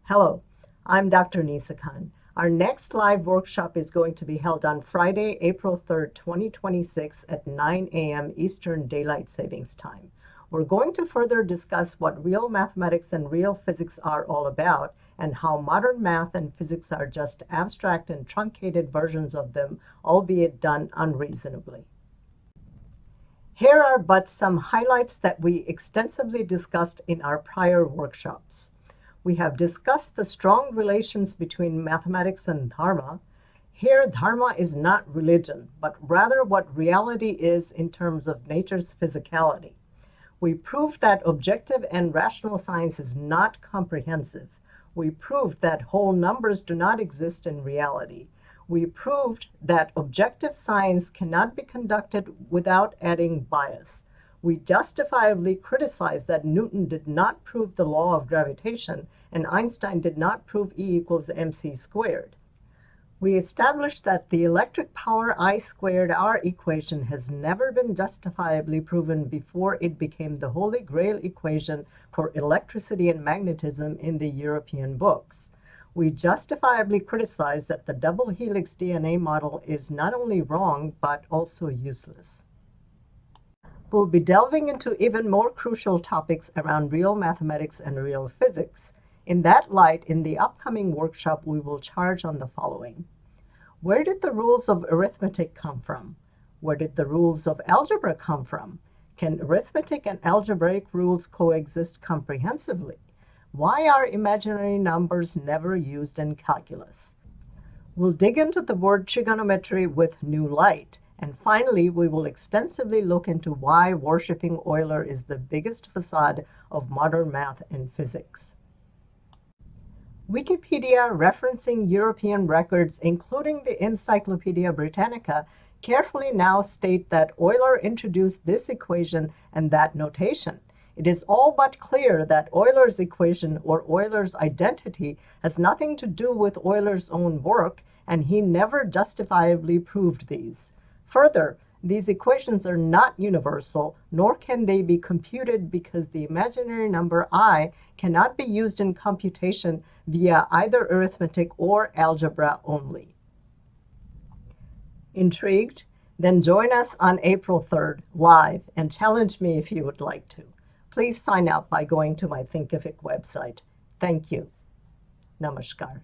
Hello, I'm Dr. Nisa Khan. Our next live workshop is going to be held on Friday, April 3rd, 2026 at 9 a.m. Eastern Daylight Savings Time. We're going to further discuss what real mathematics and real physics are all about and how modern math and physics are just abstract and truncated versions of them, albeit done unreasonably. Here are but some highlights that we extensively discussed in our prior workshops. We have discussed the strong relations between mathematics and dharma. Here, dharma is not religion, but rather what reality is in terms of nature's physicality. We proved that objective and rational science is not comprehensive. We proved that whole numbers do not exist in reality. We proved that objective science cannot be conducted without adding bias. We justifiably criticized that Newton did not prove the law of gravitation and Einstein did not prove E equals mc squared. We established that the electric power I squared R equation has never been justifiably proven before it became the holy grail equation for electricity and magnetism in the European books. We justifiably criticized that the double helix DNA model is not only wrong, but also useless. We'll be delving into even more crucial topics around real mathematics and real physics. In that light, in the upcoming workshop, we will charge on the following. Where did the rules of arithmetic come from? Where did the rules of algebra come from? Can arithmetic and algebraic rules coexist comprehensively? Why are imaginary numbers never used in calculus? We'll dig into the word trigonometry with new light. And finally, we will extensively look into why worshipping Euler is the biggest facade of modern math and physics. Wikipedia, referencing European records, including the Encyclopedia Britannica, carefully now state that Euler introduced this equation and that notation. It is all but clear that Euler's equation or Euler's identity has nothing to do with Euler's own work, and he never justifiably proved these. Further, these equations are not universal, nor can they be computed because the imaginary number I cannot be used in computation via either arithmetic or algebra only. Intrigued? Then join us on April 3rd live and challenge me if you would like to. Please sign up by going to my Thinkific website. Thank you. Namaskar.